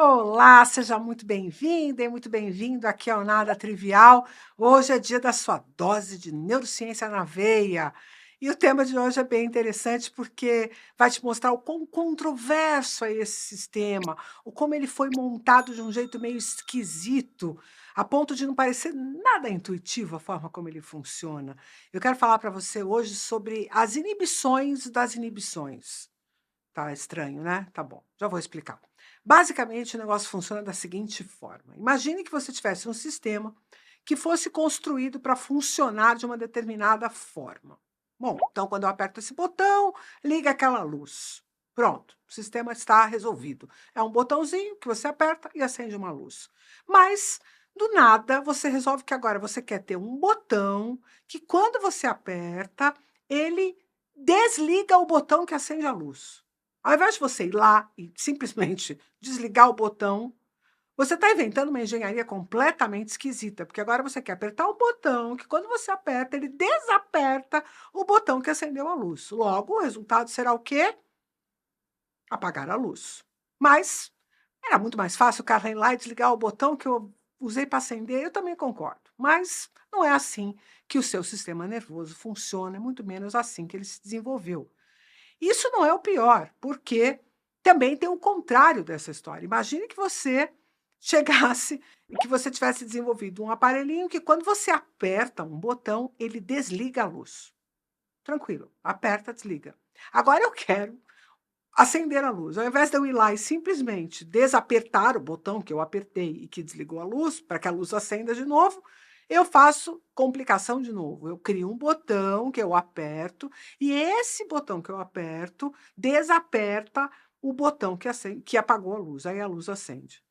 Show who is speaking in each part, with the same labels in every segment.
Speaker 1: Olá, seja muito bem-vinda e muito bem-vindo aqui ao Nada Trivial. Hoje é dia da sua dose de neurociência na veia. E o tema de hoje é bem interessante porque vai te mostrar o quão controverso é esse sistema, o como ele foi montado de um jeito meio esquisito, a ponto de não parecer nada intuitivo a forma como ele funciona. Eu quero falar para você hoje sobre as inibições das inibições. Tá estranho, né? Tá bom, já vou explicar. Basicamente, o negócio funciona da seguinte forma: imagine que você tivesse um sistema que fosse construído para funcionar de uma determinada forma. Bom, então quando eu aperto esse botão, liga aquela luz. Pronto, o sistema está resolvido. É um botãozinho que você aperta e acende uma luz. Mas, do nada, você resolve que agora você quer ter um botão que, quando você aperta, ele desliga o botão que acende a luz. Ao invés de você ir lá e simplesmente desligar o botão, você está inventando uma engenharia completamente esquisita, porque agora você quer apertar um botão que, quando você aperta, ele desaperta o botão que acendeu a luz. Logo, o resultado será o quê? Apagar a luz. Mas era muito mais fácil o cara ir lá e desligar o botão que eu usei para acender, eu também concordo. Mas não é assim que o seu sistema nervoso funciona, é muito menos assim que ele se desenvolveu. Isso não é o pior, porque também tem o contrário dessa história. Imagine que você chegasse e que você tivesse desenvolvido um aparelhinho que, quando você aperta um botão, ele desliga a luz. Tranquilo, aperta, desliga. Agora eu quero acender a luz. Ao invés de eu ir lá e simplesmente desapertar o botão que eu apertei e que desligou a luz, para que a luz acenda de novo, eu faço complicação de novo. Eu crio um botão que eu aperto e esse botão que eu aperto desaperta o botão que apagou a luz. Aí a luz acende.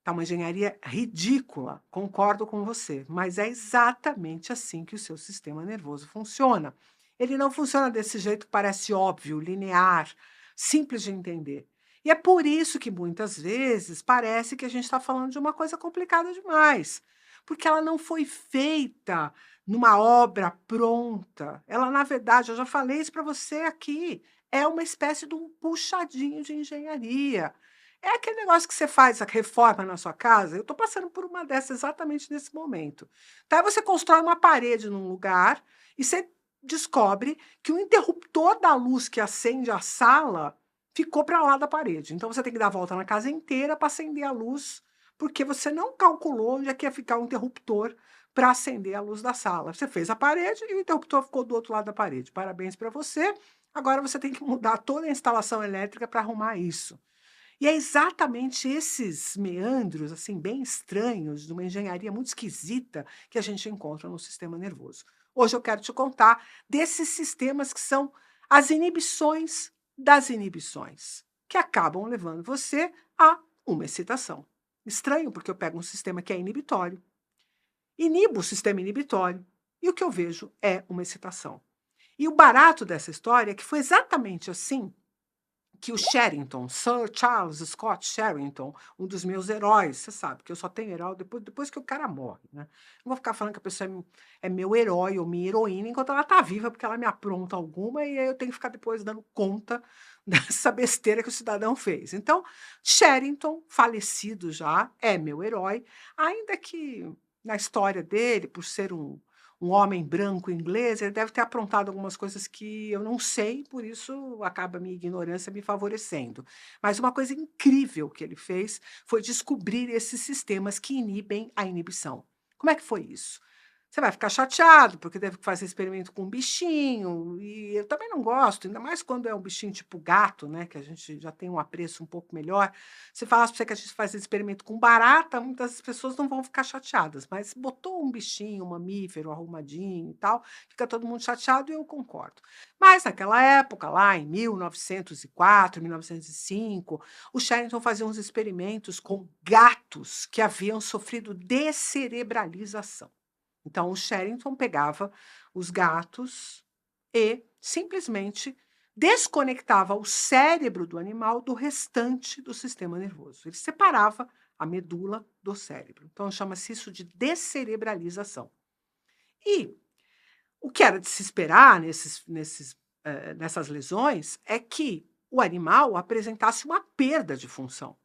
Speaker 1: Tá uma engenharia ridícula, concordo com você, mas é exatamente assim que o seu sistema nervoso funciona. Ele não funciona desse jeito que parece óbvio, linear, simples de entender. E é por isso que muitas vezes parece que a gente está falando de uma coisa complicada demais, porque ela não foi feita numa obra pronta. Ela, na verdade, eu já falei isso para você aqui, é uma espécie de um puxadinho de engenharia. É aquele negócio que você faz a reforma na sua casa. Eu estou passando por uma dessas exatamente nesse momento. Tá? Aí você constrói uma parede num lugar e você descobre que o interruptor da luz que acende a sala ficou para lá da parede. Então você tem que dar a volta na casa inteira para acender a luz, porque você não calculou onde é que ia ficar o interruptor para acender a luz da sala. Você fez a parede e o interruptor ficou do outro lado da parede. Parabéns para você. Agora você tem que mudar toda a instalação elétrica para arrumar isso. E é exatamente esses meandros, assim, bem estranhos, de uma engenharia muito esquisita, que a gente encontra no sistema nervoso. Hoje eu quero te contar desses sistemas que são as inibições das inibições, que acabam levando você a uma excitação. Estranho, porque eu pego um sistema que é inibitório, inibo o sistema inibitório, e o que eu vejo é uma excitação. E o barato dessa história é que foi exatamente assim que o Sherrington, Sir Charles Scott Sherrington, um dos meus heróis, você sabe que eu só tenho herói depois que o cara morre, né? Não vou ficar falando que a pessoa é meu herói ou minha heroína enquanto ela está viva, porque ela me apronta alguma e aí eu tenho que ficar depois dando conta dessa besteira que o cidadão fez. Então, Sherrington, falecido já, é meu herói, ainda que na história dele, por ser um homem branco inglês, ele deve ter aprontado algumas coisas que eu não sei, por isso acaba a minha ignorância me favorecendo. Mas uma coisa incrível que ele fez foi descobrir esses sistemas que inibem a inibição. Como é que foi isso? Você vai ficar chateado, porque teve que fazer experimento com um bichinho, e eu também não gosto, ainda mais quando é um bichinho tipo gato, né, que a gente já tem um apreço um pouco melhor. Se falasse para você que a gente faz experimento com barata, muitas pessoas não vão ficar chateadas, mas botou um bichinho, um mamífero arrumadinho e tal, fica todo mundo chateado e eu concordo. Mas naquela época, lá em 1904, 1905, o Sherrington fazia uns experimentos com gatos que haviam sofrido descerebralização. Então, o Sherrington pegava os gatos e simplesmente desconectava o cérebro do animal do restante do sistema nervoso. Ele separava a medula do cérebro. Então, chama-se isso de descerebralização. E o que era de se esperar nessas lesões é que o animal apresentasse uma perda de função.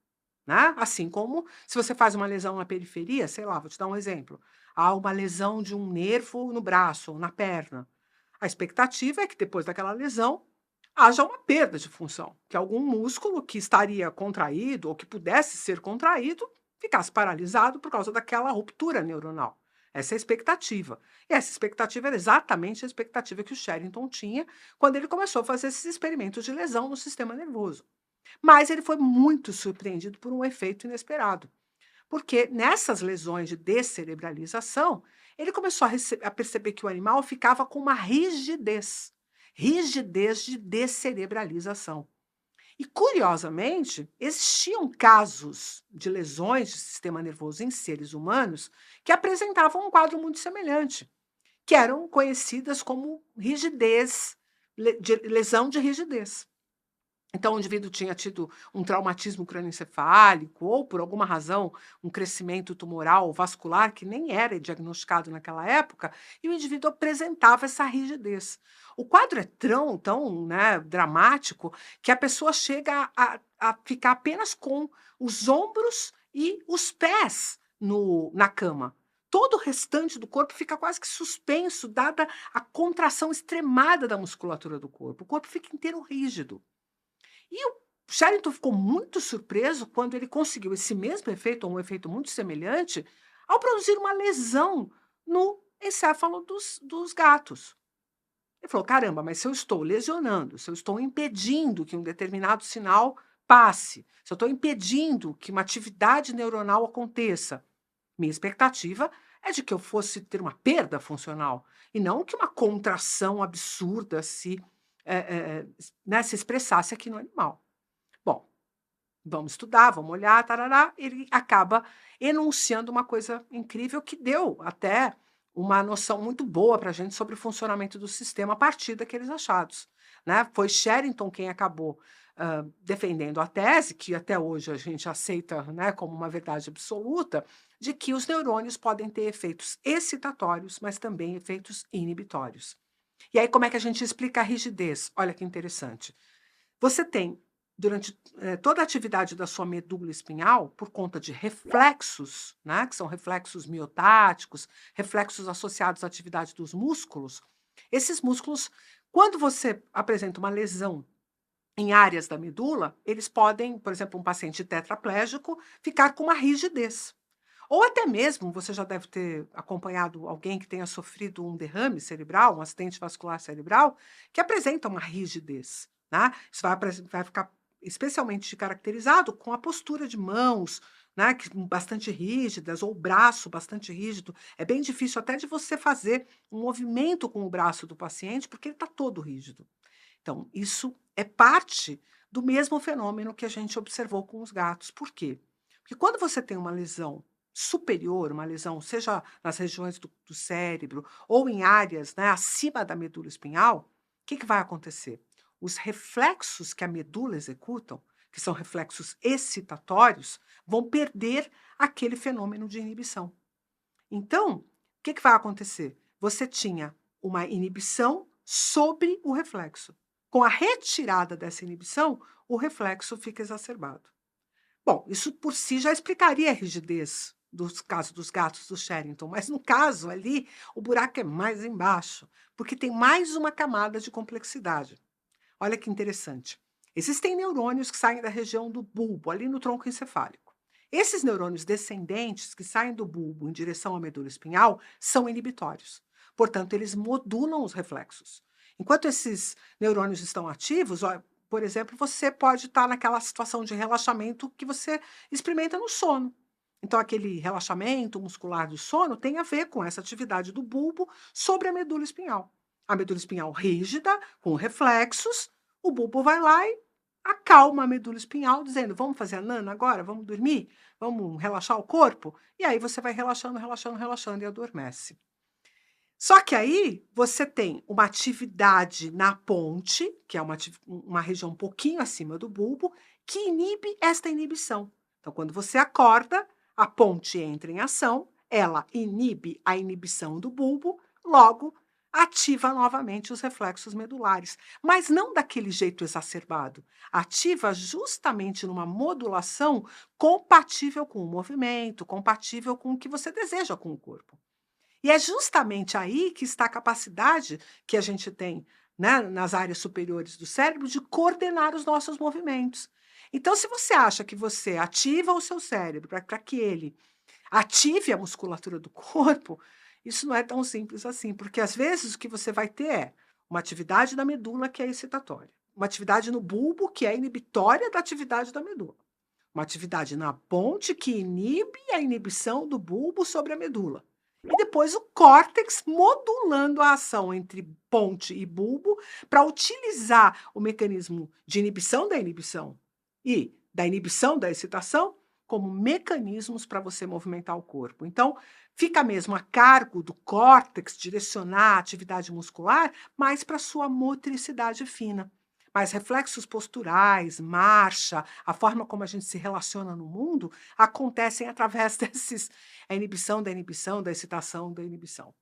Speaker 1: né? Assim como se você faz uma lesão na periferia, sei lá, vou te dar um exemplo. Há uma lesão de um nervo no braço ou na perna. A expectativa é que depois daquela lesão haja uma perda de função, que algum músculo que estaria contraído ou que pudesse ser contraído ficasse paralisado por causa daquela ruptura neuronal. Essa é a expectativa. E essa expectativa era exatamente a expectativa que o Sherrington tinha quando ele começou a fazer esses experimentos de lesão no sistema nervoso. Mas ele foi muito surpreendido por um efeito inesperado. Porque nessas lesões de descerebralização, ele começou a perceber que o animal ficava com uma rigidez, rigidez de descerebralização. E, curiosamente, existiam casos de lesões de sistema nervoso em seres humanos que apresentavam um quadro muito semelhante, que eram conhecidas como rigidez, lesão de rigidez. Então, o indivíduo tinha tido um traumatismo crânioencefálico ou, por alguma razão, um crescimento tumoral vascular que nem era diagnosticado naquela época, e o indivíduo apresentava essa rigidez. O quadro é tão, né, dramático que a pessoa chega a ficar apenas com os ombros e os pés na cama. Todo o restante do corpo fica quase que suspenso, dada a contração extremada da musculatura do corpo. O corpo fica inteiro rígido. E o Sherrington ficou muito surpreso quando ele conseguiu esse mesmo efeito, ou um efeito muito semelhante, ao produzir uma lesão no encéfalo dos gatos. Ele falou: caramba, mas se eu estou lesionando, se eu estou impedindo que um determinado sinal passe, se eu estou impedindo que uma atividade neuronal aconteça, minha expectativa é de que eu fosse ter uma perda funcional e não que uma contração absurda né, se expressasse aqui no animal. Bom, vamos estudar, vamos olhar, tarará. Ele acaba enunciando uma coisa incrível que deu até uma noção muito boa para a gente sobre o funcionamento do sistema a partir daqueles achados. Né? Foi Sherrington quem acabou defendendo a tese, que até hoje a gente aceita, né, como uma verdade absoluta, de que os neurônios podem ter efeitos excitatórios, mas também efeitos inibitórios. E aí, como é que a gente explica a rigidez? Olha que interessante. Você tem, durante toda a atividade da sua medula espinhal, por conta de reflexos, né, que são reflexos miotáticos, reflexos associados à atividade dos músculos, esses músculos, quando você apresenta uma lesão em áreas da medula, eles podem, por exemplo, um paciente tetraplégico, ficar com uma rigidez. Ou até mesmo, você já deve ter acompanhado alguém que tenha sofrido um derrame cerebral, um acidente vascular cerebral, que apresenta uma rigidez. Né? Isso vai ficar especialmente caracterizado com a postura de mãos, né, bastante rígidas, ou o braço bastante rígido. É bem difícil até de você fazer um movimento com o braço do paciente, porque ele está todo rígido. Então, isso é parte do mesmo fenômeno que a gente observou com os gatos. Por quê? Porque quando você tem uma lesão superior, uma lesão, seja nas regiões do cérebro ou em áreas, né, acima da medula espinhal, o que vai acontecer? Os reflexos que a medula executam, que são reflexos excitatórios, vão perder aquele fenômeno de inibição. Então, o que vai acontecer? Você tinha uma inibição sobre o reflexo. Com a retirada dessa inibição, o reflexo fica exacerbado. Bom, isso por si já explicaria a rigidez dos casos dos gatos do Sherrington, mas no caso ali, o buraco é mais embaixo, porque tem mais uma camada de complexidade. Olha que interessante. Existem neurônios que saem da região do bulbo, ali no tronco encefálico. Esses neurônios descendentes que saem do bulbo em direção à medula espinhal são inibitórios. Portanto, eles modulam os reflexos. Enquanto esses neurônios estão ativos, ó, por exemplo, você pode estar naquela situação de relaxamento que você experimenta no sono. Então, aquele relaxamento muscular do sono tem a ver com essa atividade do bulbo sobre a medula espinhal. A medula espinhal rígida, com reflexos, o bulbo vai lá e acalma a medula espinhal, dizendo: vamos fazer a nana agora? Vamos dormir? Vamos relaxar o corpo? E aí você vai relaxando, relaxando, relaxando e adormece. Só que aí você tem uma atividade na ponte, que é uma região um pouquinho acima do bulbo, que inibe esta inibição. Então, quando você acorda, a ponte entra em ação, ela inibe a inibição do bulbo, logo ativa novamente os reflexos medulares, mas não daquele jeito exacerbado. Ativa justamente numa modulação compatível com o movimento, compatível com o que você deseja com o corpo. E é justamente aí que está a capacidade que a gente tem, né, nas áreas superiores do cérebro de coordenar os nossos movimentos. Então, se você acha que você ativa o seu cérebro para que ele ative a musculatura do corpo, isso não é tão simples assim, porque às vezes o que você vai ter é uma atividade da medula que é excitatória, uma atividade no bulbo que é inibitória da atividade da medula, uma atividade na ponte que inibe a inibição do bulbo sobre a medula. E depois o córtex modulando a ação entre ponte e bulbo para utilizar o mecanismo de inibição da inibição e da inibição da excitação como mecanismos para você movimentar o corpo. Então, fica mesmo a cargo do córtex direcionar a atividade muscular mais para sua motricidade fina. Mas reflexos posturais, marcha, a forma como a gente se relaciona no mundo, acontecem através desses a inibição da inibição, da excitação da inibição.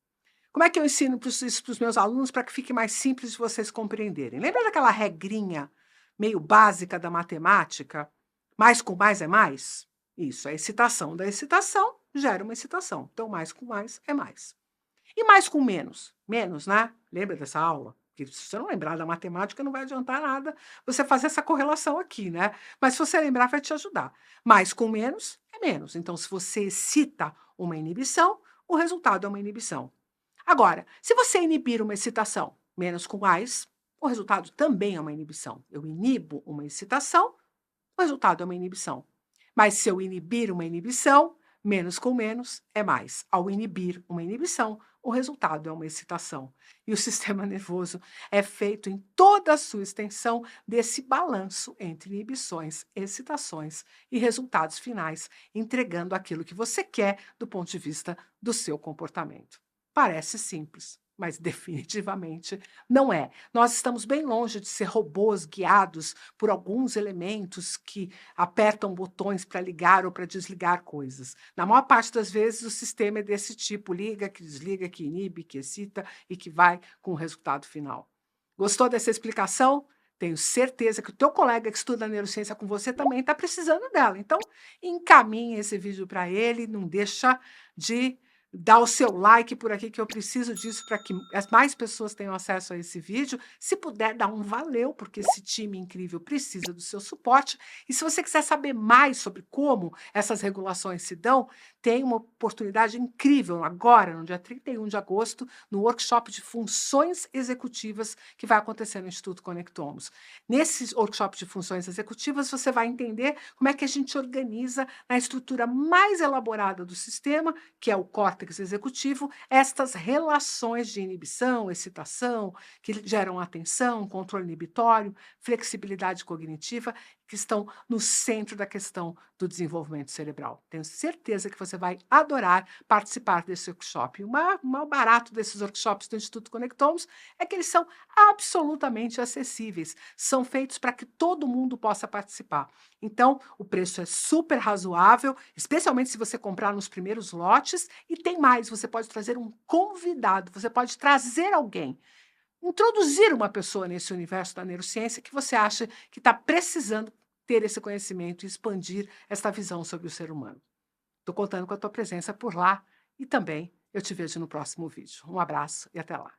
Speaker 1: Como é que eu ensino isso para os meus alunos para que fique mais simples de vocês compreenderem? Lembra daquela regrinha meio básica da matemática? Mais com mais é mais? Isso, a excitação da excitação gera uma excitação. Então, mais com mais é mais. E mais com menos? Menos, né? Lembra dessa aula? Porque se você não lembrar da matemática, não vai adiantar nada você fazer essa correlação aqui, né? Mas se você lembrar, vai te ajudar. Mais com menos é menos. Então, se você excita uma inibição, o resultado é uma inibição. Agora, se você inibir uma excitação, menos com mais, o resultado também é uma inibição. Eu inibo uma excitação, o resultado é uma inibição. Mas se eu inibir uma inibição, menos com menos é mais. Ao inibir uma inibição, o resultado é uma excitação. E o sistema nervoso é feito em toda a sua extensão desse balanço entre inibições, excitações e resultados finais, entregando aquilo que você quer do ponto de vista do seu comportamento. Parece simples, mas definitivamente não é. Nós estamos bem longe de ser robôs guiados por alguns elementos que apertam botões para ligar ou para desligar coisas. Na maior parte das vezes, o sistema é desse tipo: liga, que desliga, que inibe, que excita e que vai com o resultado final. Gostou dessa explicação? Tenho certeza que o teu colega que estuda neurociência com você também está precisando dela. Então, encaminhe esse vídeo para ele, não deixa de dar o seu like por aqui, que eu preciso disso para que as mais pessoas tenham acesso a esse vídeo. Se puder, dá um valeu, porque esse time incrível precisa do seu suporte. E se você quiser saber mais sobre como essas regulações se dão, tem uma oportunidade incrível agora, no dia 31 de agosto, no workshop de funções executivas que vai acontecer no Instituto Conectomos. Nesse workshop de funções executivas, você vai entender como é que a gente organiza na estrutura mais elaborada do sistema, que é o córtex executivo, estas relações de inibição, excitação, que geram atenção, controle inibitório, flexibilidade cognitiva, que estão no centro da questão do desenvolvimento cerebral. Tenho certeza que você vai adorar participar desse workshop. O maior barato desses workshops do Instituto Conectomos é que eles são absolutamente acessíveis, são feitos para que todo mundo possa participar. Então, o preço é super razoável, especialmente se você comprar nos primeiros lotes, e tem mais, você pode trazer um convidado, você pode trazer alguém, introduzir uma pessoa nesse universo da neurociência que você acha que está precisando ter esse conhecimento e expandir esta visão sobre o ser humano. Estou contando com a tua presença por lá e também eu te vejo no próximo vídeo. Um abraço e até lá.